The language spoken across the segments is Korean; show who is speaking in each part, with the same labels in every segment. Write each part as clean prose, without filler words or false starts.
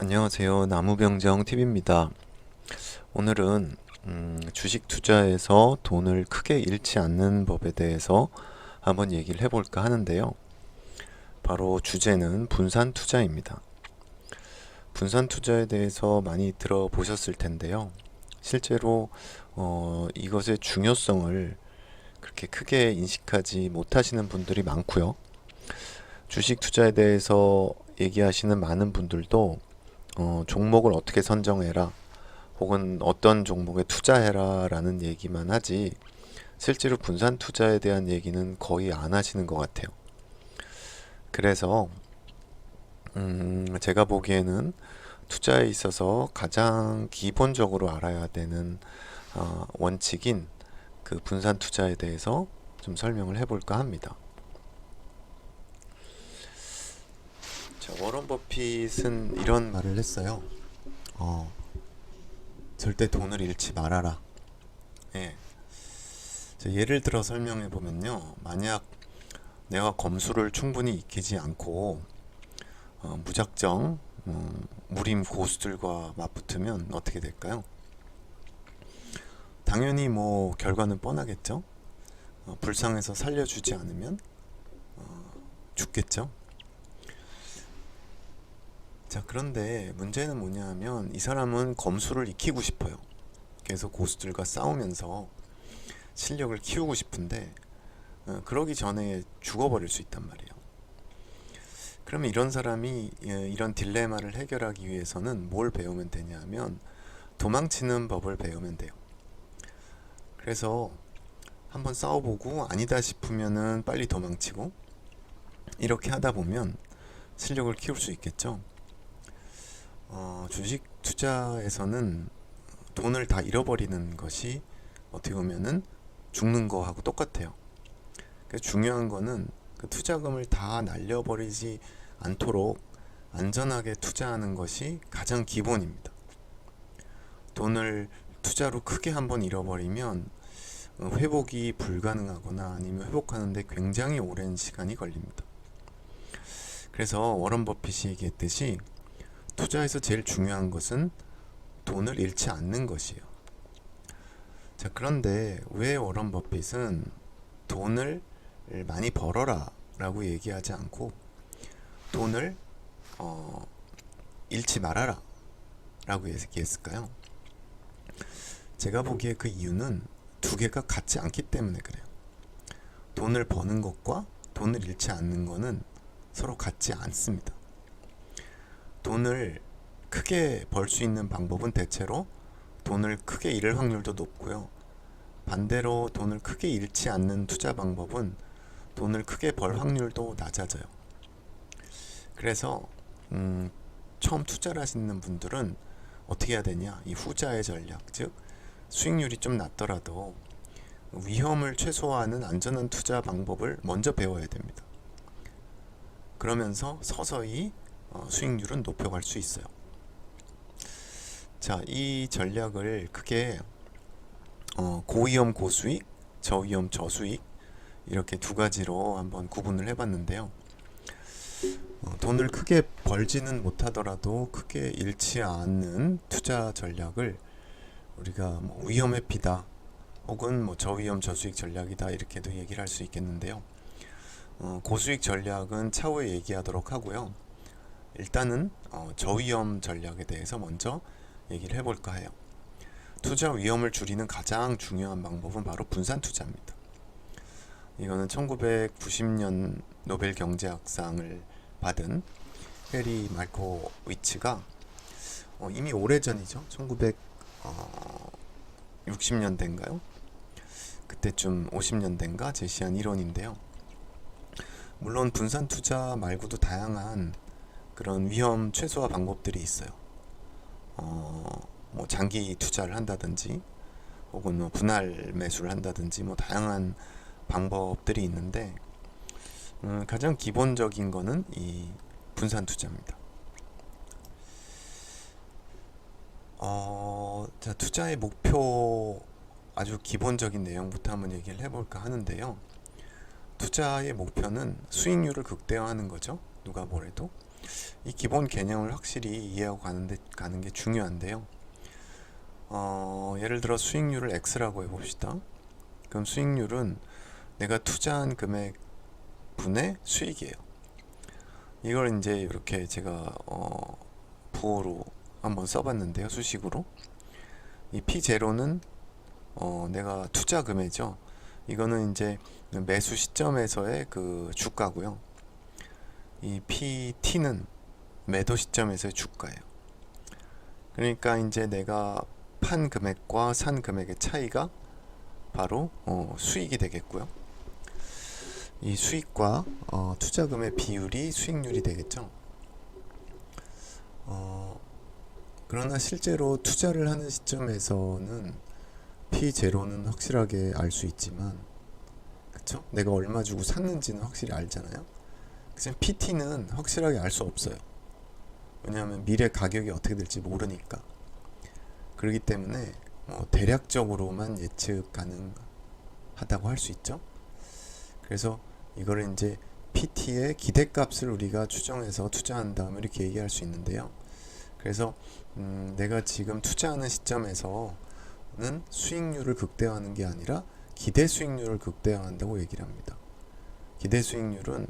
Speaker 1: 안녕하세요. 나무병정TV입니다. 오늘은 주식 투자에서 돈을 크게 잃지 않는 법에 대해서 한번 얘기를 해볼까 하는데요. 바로 주제는 분산 투자입니다. 분산 투자에 대해서 많이 들어보셨을 텐데요. 실제로 이것의 중요성을 그렇게 크게 인식하지 못하시는 분들이 많고요. 주식 투자에 대해서 얘기하시는 많은 분들도 종목을 어떻게 선정해라 혹은 어떤 종목에 투자해라 라는 얘기만 하지 실제로 분산 투자에 대한 얘기는 거의 안 하시는 것 같아요. 그래서 제가 보기에는 투자에 있어서 가장 기본적으로 알아야 되는 원칙인 그 분산 투자에 대해서 좀 설명을 해볼까 합니다. 자, 워런 버핏은 이런 말을 했어요. 절대 돈을 잃지 말아라. 예. 예를 들어 설명해 보면요. 만약 내가 검수를 충분히 익히지 않고 무작정 무림 고수들과 맞붙으면 어떻게 될까요? 당연히 뭐 결과는 뻔하겠죠. 불쌍해서 살려주지 않으면 죽겠죠. 자, 그런데 문제는 뭐냐 하면 이 사람은 검수를 익히고 싶어요. 계속 고수들과 싸우면서 실력을 키우고 싶은데 그러기 전에 죽어버릴 수 있단 말이에요. 그러면 이런 사람이 이런 딜레마를 해결하기 위해서는 뭘 배우면 되냐 하면 도망치는 법을 배우면 돼요. 그래서 한번 싸워보고 아니다 싶으면은 빨리 도망치고 이렇게 하다 보면 실력을 키울 수 있겠죠. 주식 투자에서는 돈을 다 잃어버리는 것이 어떻게 보면은 죽는 거하고 똑같아요. 그래서 중요한 거는 그 투자금을 다 날려버리지 않도록 안전하게 투자하는 것이 가장 기본입니다. 돈을 투자로 크게 한번 잃어버리면 회복이 불가능하거나 아니면 회복하는데 굉장히 오랜 시간이 걸립니다. 그래서 워런 버핏이 얘기했듯이 투자에서 제일 중요한 것은 돈을 잃지 않는 것이에요. 자, 그런데 왜 워런 버핏은 돈을 많이 벌어라 라고 얘기하지 않고 돈을 잃지 말아라 라고 얘기했을까요? 제가 보기에 그 이유는 두 개가 같지 않기 때문에 그래요. 돈을 버는 것과 돈을 잃지 않는 것은 서로 같지 않습니다. 돈을 크게 벌 수 있는 방법은 대체로 돈을 크게 잃을 확률도 높고요. 반대로 돈을 크게 잃지 않는 투자 방법은 돈을 크게 벌 확률도 낮아져요. 그래서 처음 투자를 하시는 분들은 어떻게 해야 되냐? 이 후자의 전략, 즉 수익률이 좀 낮더라도 위험을 최소화하는 안전한 투자 방법을 먼저 배워야 됩니다. 그러면서 서서히 수익률은 높여갈 수 있어요. 자, 이 전략을 크게 고위험 고수익, 저위험 저수익 이렇게 두 가지로 한번 구분을 해봤는데요. 돈을 크게 벌지는 못하더라도 크게 잃지 않는 투자 전략을 우리가 뭐 위험 회피다 혹은 뭐 저위험 저수익 전략이다 이렇게도 얘기를 할 수 있겠는데요. 고수익 전략은 차후에 얘기하도록 하고요. 일단은 저위험 전략에 대해서 먼저 얘기를 해볼까 해요. 투자 위험을 줄이는 가장 중요한 방법은 바로 분산 투자입니다. 이거는 1990년 노벨 경제학상을 받은 해리 말코위츠가 이미 오래전이죠. 1960년대인가요? 그때쯤 50년대인가 제시한 이론인데요. 물론 분산 투자 말고도 다양한 그런 위험 최소화 방법들이 있어요. 뭐 장기 투자를 한다든지 혹은 뭐 분할 매수를 한다든지 뭐 다양한 방법들이 있는데 가장 기본적인 거는 이 분산 투자입니다. 자, 투자의 목표 아주 기본적인 내용부터 한번 얘기를 해볼까 하는데요. 투자의 목표는 수익률을 극대화하는 거죠. 누가 뭐래도. 이 기본 개념을 확실히 이해하고 가는 게 중요한데요. 예를 들어 수익률을 X라고 해봅시다. 그럼 수익률은 내가 투자한 금액 분의 수익이에요. 이걸 이제 이렇게 제가 부호로 한번 써봤는데요. 수식으로. 이 P0는 내가 투자 금액이죠. 이거는 이제 매수 시점에서의 그 주가고요. 이 PT는 매도 시점에서의 주가예요. 그러니까 이제 내가 판 금액과 산 금액의 차이가 바로 수익이 되겠고요. 이 수익과 투자금의 비율이 수익률이 되겠죠. 그러나 실제로 투자를 하는 시점에서는 P0는 확실하게 알 수 있지만, 그쵸? 내가 얼마 주고 샀는지는 확실히 알잖아요. 그치만 PT는 확실하게 알 수 없어요. 왜냐하면 미래 가격이 어떻게 될지 모르니까. 그렇기 때문에 대략적으로만 예측 가능하다고 할 수 있죠. 그래서 이거를 이제 PT의 기대값을 우리가 추정해서 투자한 다음에 이렇게 얘기할 수 있는데요. 그래서 내가 지금 투자하는 시점에서는 수익률을 극대화하는 게 아니라 기대 수익률을 극대화한다고 얘기를 합니다. 기대 수익률은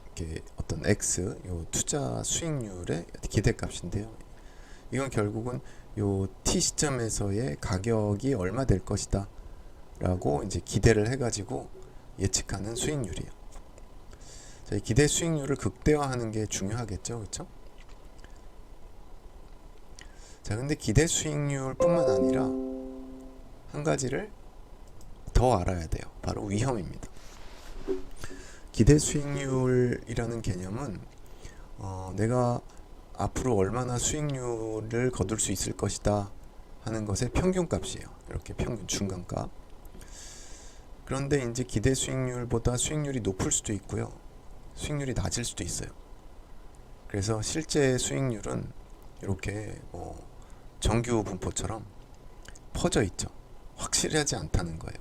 Speaker 1: 이렇게 어떤 X, 요 투자 수익률의 기대값인데요. 이건 결국은 요 T 시점에서의 가격이 얼마 될 것이다 라고 이제 기대를 해가지고 예측하는 수익률이에요. 자, 이 기대 수익률을 극대화하는 게 중요하겠죠, 그렇죠? 자, 근데 기대 수익률뿐만 아니라 한 가지를 더 알아야 돼요. 바로 위험입니다. 기대 수익률이라는 개념은 내가 앞으로 얼마나 수익률을 거둘 수 있을 것이다 하는 것의 평균값이에요. 이렇게 평균 중간값. 그런데 이제 기대 수익률보다 수익률이 높을 수도 있고요. 수익률이 낮을 수도 있어요. 그래서 실제 수익률은 이렇게 정규 분포처럼 퍼져 있죠. 확실하지 않다는 거예요.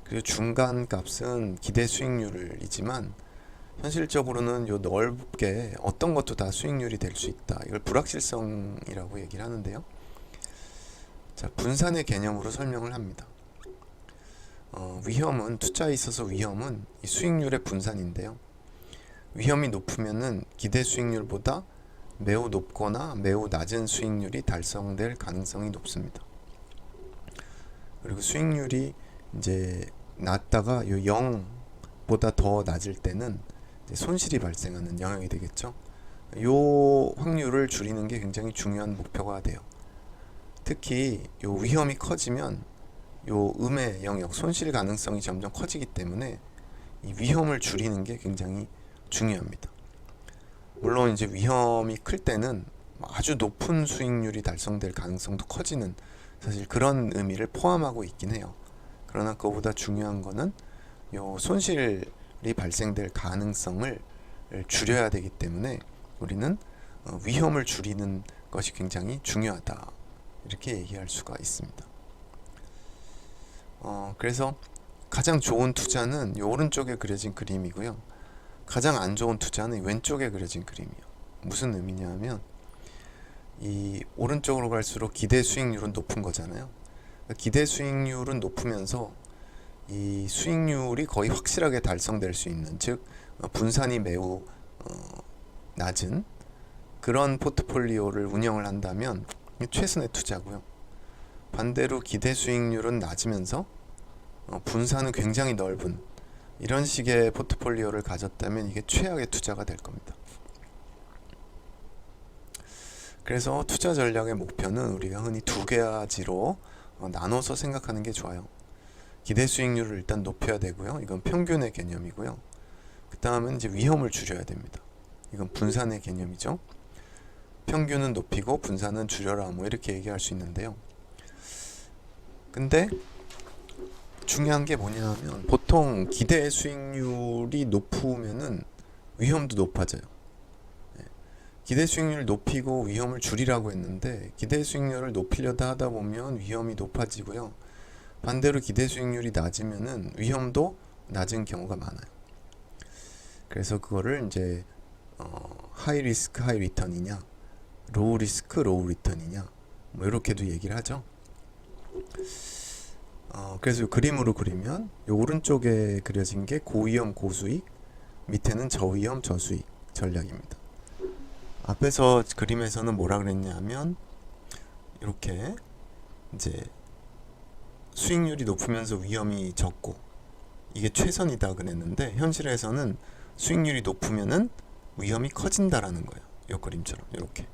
Speaker 1: 그리고 중간 값은 기대 수익률이지만 현실적으로는 요 넓게 어떤 것도 다 수익률이 될 수 있다. 이걸 불확실성이라고 얘기를 하는데요. 자, 분산의 개념으로 설명을 합니다. 위험은, 투자에 있어서 위험은 이 수익률의 분산인데요. 위험이 높으면은 기대 수익률보다 매우 높거나 매우 낮은 수익률이 달성될 가능성이 높습니다. 그리고 수익률이 이제 낮다가 요 0보다 더 낮을 때는 이제 손실이 발생하는 영역이 되겠죠. 요 확률을 줄이는 게 굉장히 중요한 목표가 돼요. 특히 요 위험이 커지면 요 음의 영역, 손실 가능성이 점점 커지기 때문에 이 위험을 줄이는 게 굉장히 중요합니다. 물론 이제 위험이 클 때는 아주 높은 수익률이 달성될 가능성도 커지는, 사실 그런 의미를 포함하고 있긴 해요. 그러나 그거보다 중요한 거는 요 손실이 발생될 가능성을 줄여야 되기 때문에 우리는 위험을 줄이는 것이 굉장히 중요하다, 이렇게 얘기할 수가 있습니다. 그래서 가장 좋은 투자는 요 오른쪽에 그려진 그림이고요. 가장 안 좋은 투자는 왼쪽에 그려진 그림이에요. 무슨 의미냐면 이 오른쪽으로 갈수록 기대 수익률은 높은 거잖아요. 기대 수익률은 높으면서 이 수익률이 거의 확실하게 달성될 수 있는, 즉 분산이 매우 낮은 그런 포트폴리오를 운영을 한다면 최선의 투자고요. 반대로 기대 수익률은 낮으면서 분산은 굉장히 넓은 이런 식의 포트폴리오를 가졌다면 이게 최악의 투자가 될 겁니다. 그래서 투자 전략의 목표는 우리가 흔히 두 가지로 나눠서 생각하는 게 좋아요. 기대 수익률을 일단 높여야 되고요. 이건 평균의 개념이고요. 그 다음은 이제 위험을 줄여야 됩니다. 이건 분산의 개념이죠. 평균은 높이고 분산은 줄여라, 뭐 이렇게 얘기할 수 있는데요. 근데 중요한 게 뭐냐면 보통 기대 수익률이 높으면은 위험도 높아져요. 기대 수익률을 높이고 위험을 줄이라고 했는데 기대 수익률을 높이려다 하다 보면 위험이 높아지고요. 반대로 기대 수익률이 낮으면은 위험도 낮은 경우가 많아요. 그래서 그거를 이제 하이 리스크 하이 리턴이냐, 로우 리스크 로우 리턴이냐, 뭐 이렇게도 얘기를 하죠. 그래서 그림으로 그리면 요 오른쪽에 그려진 게 고위험 고수익, 밑에는 저위험 저수익 전략입니다. 앞에서 그림에서는 뭐라 그랬냐면 이렇게 이제 수익률이 높으면서 위험이 적고 이게 최선이다 그랬는데, 현실에서는 수익률이 높으면은 위험이 커진다라는 거예요. 이 그림처럼 이렇게.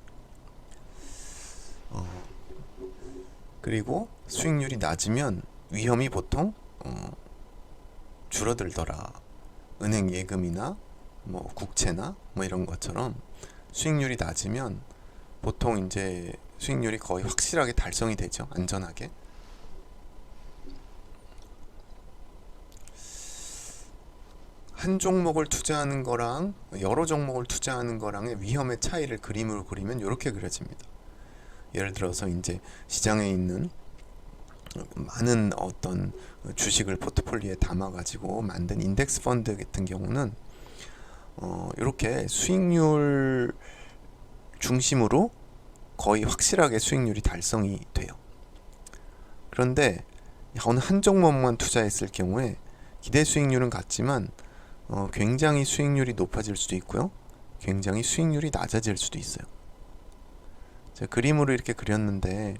Speaker 1: 그리고 수익률이 낮으면 위험이 보통 줄어들더라. 은행 예금이나 뭐 국채나 뭐 이런 것처럼 수익률이 낮으면 보통 이제 수익률이 거의 확실하게 달성이 되죠. 안전하게. 한 종목을 투자하는 거랑 여러 종목을 투자하는 거랑의 위험의 차이를 그림으로 그리면 이렇게 그려집니다. 예를 들어서 이제 시장에 있는 많은 어떤 주식을 포트폴리오에 담아가지고 만든 인덱스 펀드 같은 경우는 이렇게 수익률 중심으로 거의 확실하게 수익률이 달성이 돼요. 그런데 어느 한 종목만 투자했을 경우에 기대 수익률은 같지만 굉장히 수익률이 높아질 수도 있고요, 굉장히 수익률이 낮아질 수도 있어요. 제가 그림으로 이렇게 그렸는데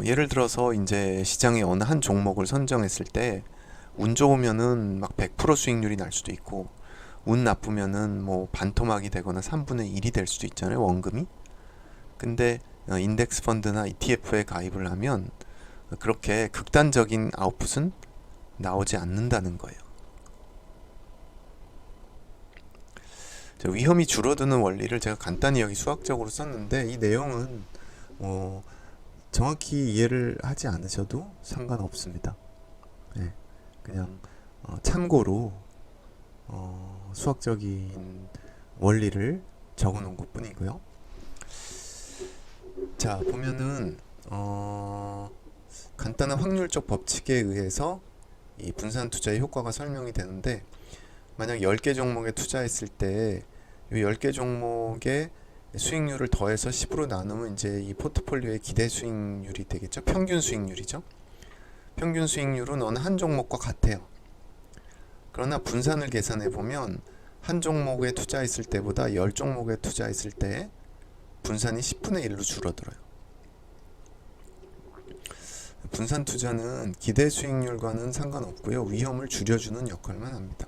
Speaker 1: 예를 들어서 이제 시장에 어느 한 종목을 선정했을 때 운 좋으면은 막 100% 수익률이 날 수도 있고, 운 나쁘면은 뭐 반토막이 되거나 3분의 1이 될 수도 있잖아요, 원금이. 근데 인덱스 펀드나 ETF에 가입을 하면 그렇게 극단적인 아웃풋은 나오지 않는다는 거예요. 위험이 줄어드는 원리를 제가 간단히 여기 수학적으로 썼는데, 이 내용은 정확히 이해를 하지 않으셔도 상관없습니다. 네, 그냥 참고로 수학적인 원리를 적어 놓은 것 뿐이고요. 자, 보면은 간단한 확률적 법칙에 의해서 이 분산 투자의 효과가 설명이 되는데, 만약 10개 종목에 투자했을 때 이 10개 종목의 수익률을 더해서 10으로 나누면 이제 이 포트폴리오의 기대 수익률이 되겠죠. 평균 수익률이죠. 평균 수익률은 어느 한 종목과 같아요. 그러나 분산을 계산해 보면 한 종목에 투자했을 때보다 10종목에 투자했을 때 분산이 10분의 1로 줄어들어요. 분산 투자는 기대 수익률과는 상관없고요, 위험을 줄여주는 역할만 합니다.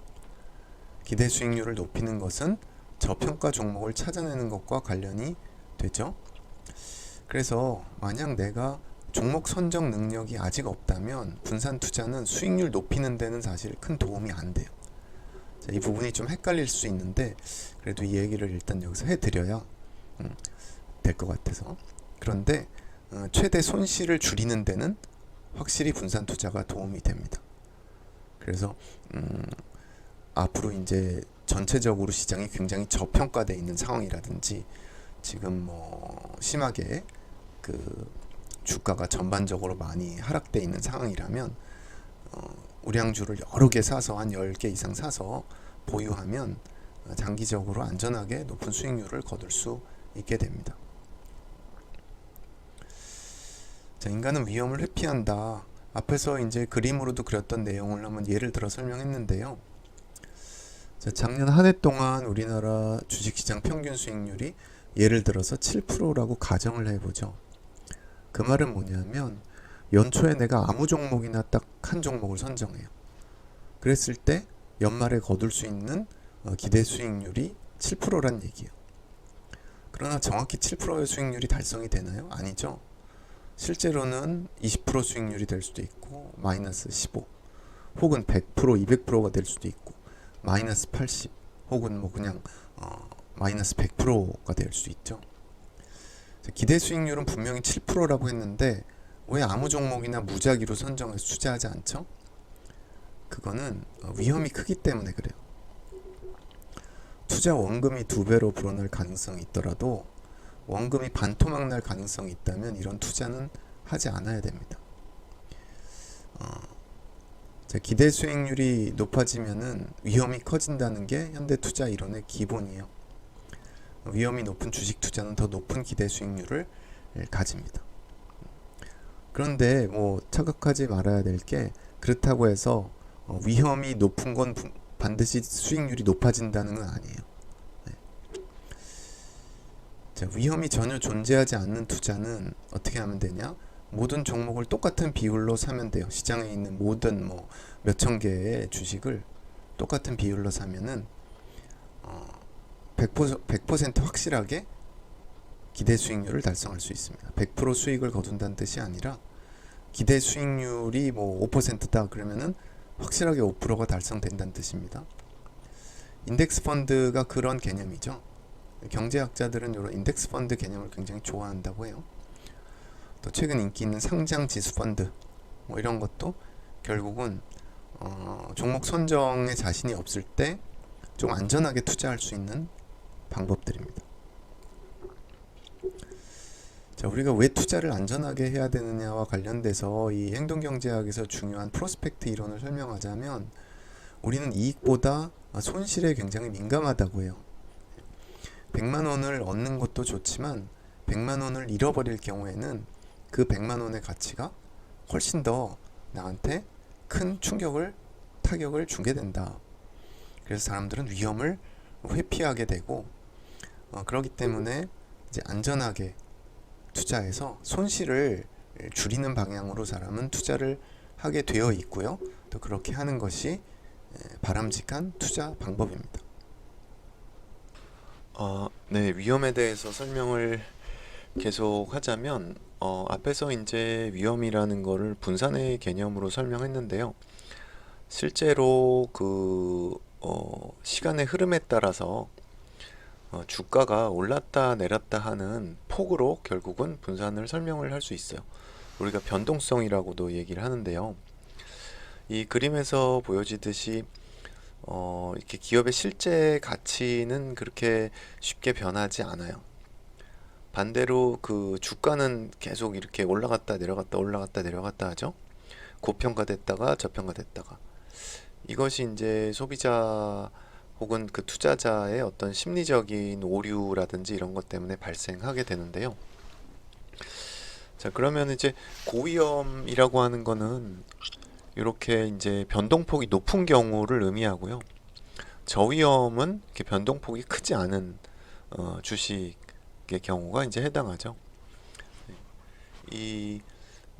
Speaker 1: 기대 수익률을 높이는 것은 저평가 종목을 찾아내는 것과 관련이 되죠. 그래서 만약 내가 종목 선정 능력이 아직 없다면 분산 투자는 수익률 높이는 데는 사실 큰 도움이 안 돼요. 자, 이 부분이 좀 헷갈릴 수 있는데 그래도 이 얘기를 일단 여기서 해드려야 될 것 같아서. 그런데 최대 손실을 줄이는 데는 확실히 분산 투자가 도움이 됩니다. 그래서 앞으로 이제 전체적으로 시장이 굉장히 저평가되어 있는 상황이라든지, 지금 뭐 심하게 그 주가가 전반적으로 많이 하락되어 있는 상황이라면 우량주를 여러 개 사서 한 10개 이상 사서 보유하면 장기적으로 안전하게 높은 수익률을 거둘 수 있게 됩니다. 자, 인간은 위험을 회피한다. 앞에서 이제 그림으로도 그렸던 내용을 한번 예를 들어 설명했는데요. 자, 작년 한 해 동안 우리나라 주식시장 평균 수익률이 예를 들어서 7%라고 가정을 해보죠. 그 말은 뭐냐면 연초에 내가 아무 종목이나 딱 한 종목을 선정해요. 그랬을 때 연말에 거둘 수 있는 기대 수익률이 7%란 얘기예요. 그러나 정확히 7%의 수익률이 달성이 되나요? 아니죠. 실제로는 20% 수익률이 될 수도 있고 마이너스 15, 혹은 100%, 200%가 될 수도 있고 마이너스 80, 혹은 뭐 그냥 마이너스 100%가 될 수 있죠. 기대 수익률은 분명히 7%라고 했는데 왜 아무 종목이나 무작위로 선정해서 투자하지 않죠? 그거는 위험이 크기 때문에 그래요. 투자 원금이 2배로 불어날 가능성이 있더라도 원금이 반토막 날 가능성이 있다면 이런 투자는 하지 않아야 됩니다. 자, 기대 수익률이 높아지면은 위험이 커진다는 게 현대투자 이론의 기본이에요. 위험이 높은 주식 투자는 더 높은 기대 수익률을 가집니다. 그런데 뭐 착각하지 말아야 될 게, 그렇다고 해서 위험이 높은 건 반드시 수익률이 높아진다는 건 아니에요. 네. 자, 위험이 전혀 존재하지 않는 투자는 어떻게 하면 되냐? 모든 종목을 똑같은 비율로 사면 돼요. 시장에 있는 모든 뭐 몇천 개의 주식을 똑같은 비율로 사면은 100% 확실하게 기대 수익률을 달성할 수 있습니다. 100% 수익을 거둔다는 뜻이 아니라, 기대 수익률이 뭐 5%다 그러면은 확실하게 5%가 달성된다는 뜻입니다. 인덱스 펀드가 그런 개념이죠. 경제학자들은 이런 인덱스 펀드 개념을 굉장히 좋아한다고 해요. 또 최근 인기 있는 상장 지수 펀드 뭐 이런 것도 결국은 종목 선정에 자신이 없을 때 좀 안전하게 투자할 수 있는 방법들입니다. 자, 우리가 왜 투자를 안전하게 해야 되느냐와 관련돼서 이 행동경제학에서 중요한 프로스펙트 이론을 설명하자면, 우리는 이익보다 손실에 굉장히 민감하다고 해요. 100만 원을 얻는 것도 좋지만 100만 원을 잃어버릴 경우에는 그 100만 원의 가치가 훨씬 더 나한테 큰 타격을 주게 된다. 그래서 사람들은 위험을 회피하게 되고, 그렇기 때문에 이제 안전하게 투자해서 손실을 줄이는 방향으로 사람은 투자를 하게 되어 있고요. 또 그렇게 하는 것이 바람직한 투자 방법입니다. 네, 위험에 대해서 설명을 계속 하자면, 앞에서 이제 위험이라는 거를 분산의 개념으로 설명했는데요. 실제로 시간의 흐름에 따라서 주가가 올랐다 내렸다 하는 폭으로 결국은 분산을 설명을 할 수 있어요. 우리가 변동성이라고도 얘기를 하는데요. 이 그림에서 보여지듯이 이렇게 기업의 실제 가치는 그렇게 쉽게 변하지 않아요. 반대로 그 주가는 계속 이렇게 올라갔다 내려갔다 하죠. 고평가됐다가 저평가됐다가. 이것이 이제 소비자 혹은 그 투자자의 어떤 심리적인 오류라든지 이런 것 때문에 발생하게 되는데요. 자, 그러면 이제 고위험이라고 하는 거는 이렇게 이제 변동폭이 높은 경우를 의미하고요. 저위험은 이렇게 변동폭이 크지 않은 주식의 경우가 이제 해당하죠. 이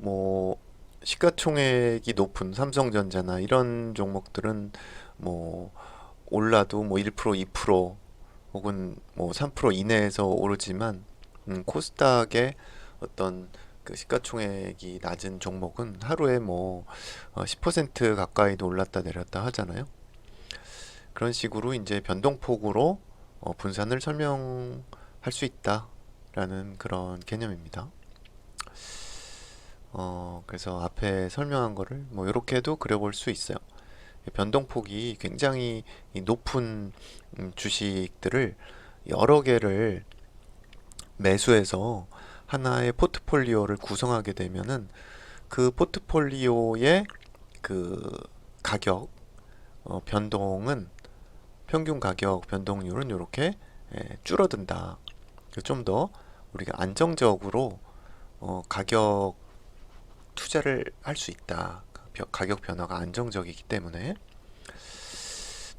Speaker 1: 뭐 시가총액이 높은 삼성전자나 이런 종목들은 뭐 올라도 뭐 1%, 2% 혹은 뭐 3% 이내에서 오르지만, 코스닥의 어떤 그 시가총액이 낮은 종목은 하루에 뭐 10% 가까이도 올랐다 내렸다 하잖아요. 그런 식으로 이제 변동폭으로 분산을 설명할 수 있다라는 그런 개념입니다. 그래서 앞에 설명한 거를 뭐 이렇게도 그려볼 수 있어요. 변동폭이 굉장히 높은 주식들을 여러 개를 매수해서 하나의 포트폴리오를 구성하게 되면은, 그 포트폴리오의 그 가격 변동은, 평균 가격 변동률은 이렇게 줄어든다. 좀 더 우리가 안정적으로 가격 투자를 할 수 있다. 가격 변화가 안정적이기 때문에.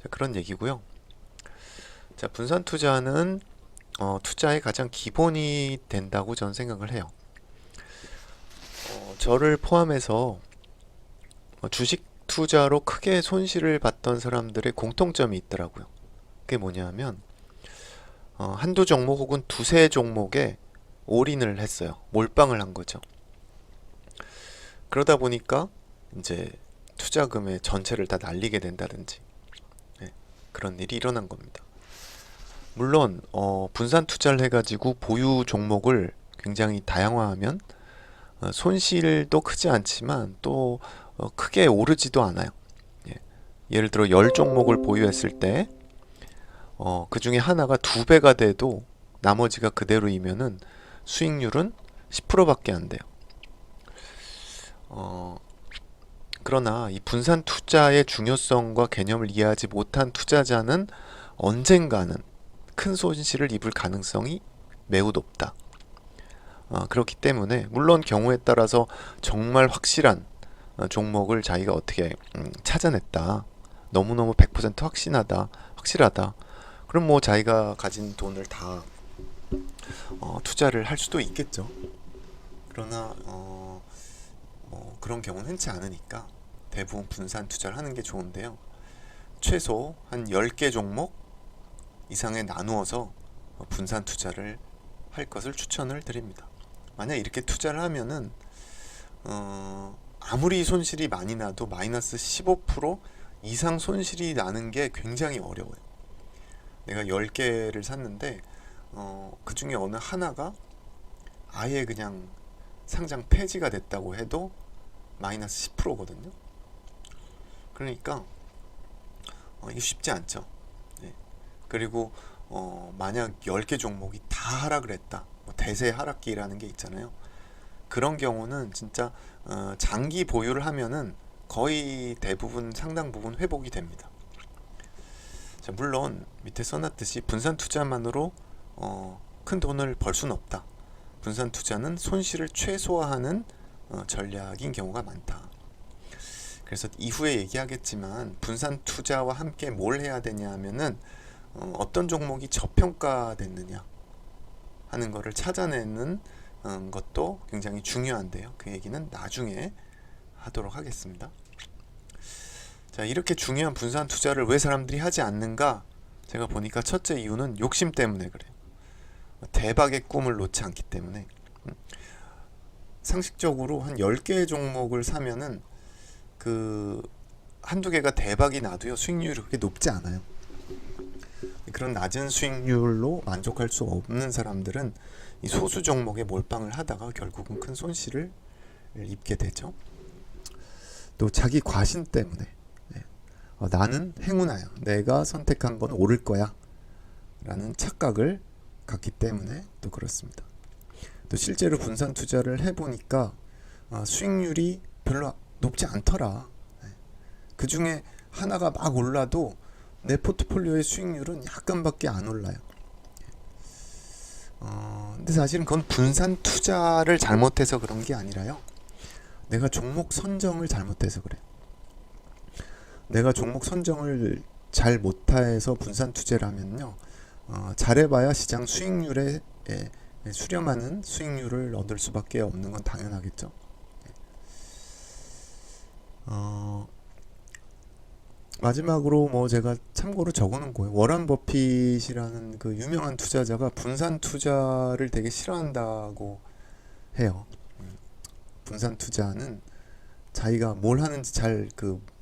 Speaker 1: 자, 그런 얘기고요. 자, 분산 투자는 투자의 가장 기본이 된다고 저는 생각을 해요. 저를 포함해서 주식 투자로 크게 손실을 봤던 사람들의 공통점이 있더라고요. 그게 뭐냐면, 한두 종목 혹은 두세 종목에 올인을 했어요. 몰빵을 한 거죠. 그러다 보니까 이제 투자금의 전체를 다 날리게 된다든지, 그런 일이 일어난 겁니다. 물론 분산 투자를 해가지고 보유 종목을 굉장히 다양화하면 손실도 크지 않지만 또 크게 오르지도 않아요. 예를 들어 10종목을 보유했을 때 그 중에 하나가 2배가 돼도 나머지가 그대로이면은 수익률은 10%밖에 안 돼요. 그러나 이 분산 투자의 중요성과 개념을 이해하지 못한 투자자는 언젠가는 큰 손실을 입을 가능성이 매우 높다. 그렇기 때문에 물론 경우에 따라서 정말 확실한 종목을 자기가 어떻게 찾아냈다. 너무너무 100% 확실하다. 그럼 뭐 자기가 가진 돈을 다 투자를 할 수도 있겠죠. 그러나 그런 경우는 흔치 않으니까 대부분 분산 투자를 하는 게 좋은데요. 최소 한 10개 종목 이상에 나누어서 분산 투자를 할 것을 추천을 드립니다. 만약 이렇게 투자를 하면은 아무리 손실이 많이 나도 마이너스 15% 이상 손실이 나는 게 굉장히 어려워요. 내가 10개를 샀는데 그 중에 어느 하나가 아예 그냥 상장 폐지가 됐다고 해도 마이너스 10%거든요. 그러니까 이게 쉽지 않죠. 네. 그리고 만약 10개 종목이 다 하락을 했다. 뭐 대세 하락기라는 게 있잖아요. 그런 경우는 진짜 장기 보유를 하면은 거의 대부분 상당 부분 회복이 됩니다. 자, 물론 밑에 써놨듯이 분산 투자만으로 큰 돈을 벌 수는 없다. 분산 투자는 손실을 최소화하는 전략인 경우가 많다. 그래서 이후에 얘기하겠지만 분산 투자와 함께 뭘 해야 되냐 하면은 어떤 종목이 저평가됐느냐 하는 거를 찾아내는 것도 굉장히 중요한데요. 그 얘기는 나중에 하도록 하겠습니다. 자, 이렇게 중요한 분산 투자를 왜 사람들이 하지 않는가? 제가 보니까 첫째 이유는 욕심 때문에 그래요. 대박의 꿈을 놓지 않기 때문에. 상식적으로 한 10개의 종목을 사면은 그 한두 개가 대박이 나도요, 수익률이 그렇게 높지 않아요. 그런 낮은 수익률로 만족할 수 없는 사람들은 이 소수 종목에 몰빵을 하다가 결국은 큰 손실을 입게 되죠. 또 자기 과신 때문에 나는 행운아야, 내가 선택한 건 옳을 거야 라는 착각을 갖기 때문에 또 그렇습니다. 또 실제로 분산 투자를 해보니까 수익률이 별로 높지 않더라. 그 중에 하나가 막 올라도 내 포트폴리오의 수익률은 약간밖에 안 올라요. 근데 사실은 그건 분산 투자를 잘못해서 그런 게 아니라요. 내가 종목 선정을 잘못해서 그래. 내가 종목 선정을 잘 못해서 분산 투자를 하면요, 잘해봐야 시장 수익률에 수렴하는 수익률을 얻을 수밖에 없는 건 당연하겠죠. 마지막으로 뭐 제가 참고로 적어놓은 거예요. 워런 버핏이라는 그 유명한 투자자가 분산 투자를 되게 싫어한다고 해요. 분산 투자는 자기가 뭘 하는지 잘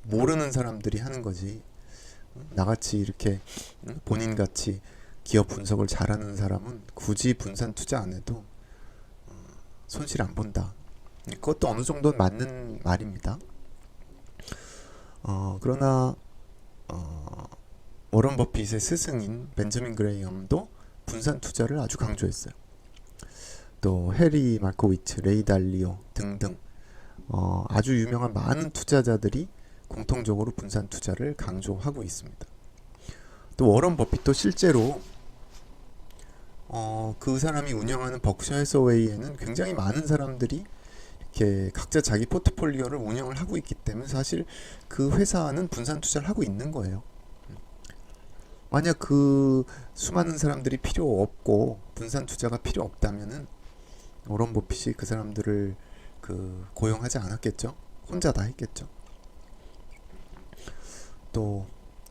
Speaker 1: 모르는 사람들이 하는 거지. 나같이 이렇게 본인같이 기업 분석을 잘하는 사람은 굳이 분산 투자 안 해도 손실 안 본다. 그것도 어느 정도 맞는 말입니다. 그러나 워런 버핏의 스승인 벤저민 그레이엄도 분산 투자를 아주 강조했어요. 또 해리 말코비츠, 레이 달리오 등등 아주 유명한 많은 투자자들이 공통적으로 분산 투자를 강조하고 있습니다. 또 워런 버핏도 실제로 그 사람이 운영하는 버크셔 해서웨이에는 굉장히 많은 사람들이 이렇게 각자 자기 포트폴리오를 운영을 하고 있기 때문에 사실 그 회사는 분산 투자를 하고 있는 거예요. 만약 그 수많은 사람들이 필요 없고 분산 투자가 필요 없다면은 워런 버핏이 그 사람들을 고용하지 않았겠죠. 혼자 다 했겠죠. 또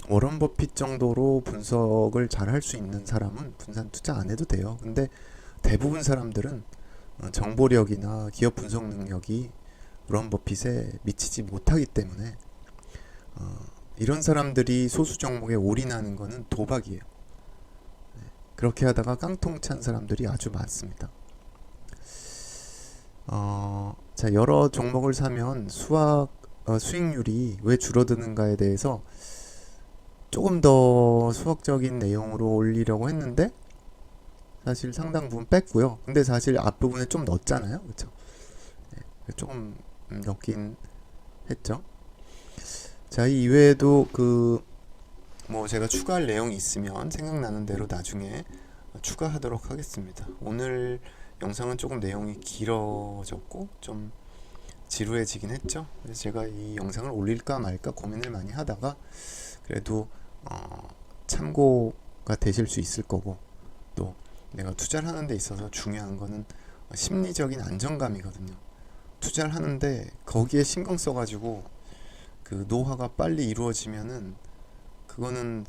Speaker 1: 워런 버핏 정도로 분석을 잘 할 수 있는 사람은 분산 투자 안 해도 돼요. 근데 대부분 사람들은 정보력이나 기업 분석 능력이 워런 버핏에 미치지 못하기 때문에 이런 사람들이 소수 종목에 올인하는 거는 도박이에요. 그렇게 하다가 깡통 찬 사람들이 아주 많습니다. 자, 여러 종목을 사면 수익률이 왜 줄어드는가에 대해서 조금 더 수학적인 내용으로 올리려고 했는데 사실 상당 부분 뺐고요. 근데 사실 앞부분에 좀 넣었잖아요. 그렇죠? 조금 넣긴 했죠. 자, 이 이외에도 뭐 제가 추가할 내용이 있으면 생각나는 대로 나중에 추가하도록 하겠습니다. 오늘 영상은 조금 내용이 길어졌고 좀 지루해지긴 했죠. 그래서 제가 이 영상을 올릴까 말까 고민을 많이 하다가 그래도 참고가 되실 수 있을 거고, 또 내가 투자를 하는 데 있어서 중요한 거는 심리적인 안정감이거든요. 투자를 하는데 거기에 신경 써가지고 그 노화가 빨리 이루어지면은 그거는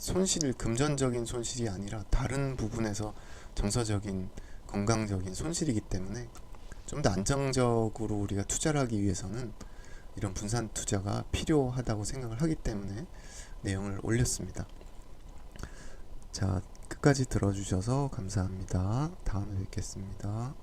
Speaker 1: 금전적인 손실이 아니라 다른 부분에서 정서적인 건강적인 손실이기 때문에 좀 더 안정적으로 우리가 투자를 하기 위해서는 이런 분산 투자가 필요하다고 생각을 하기 때문에 내용을 올렸습니다. 자, 끝까지 들어주셔서 감사합니다. 다음에 뵙겠습니다.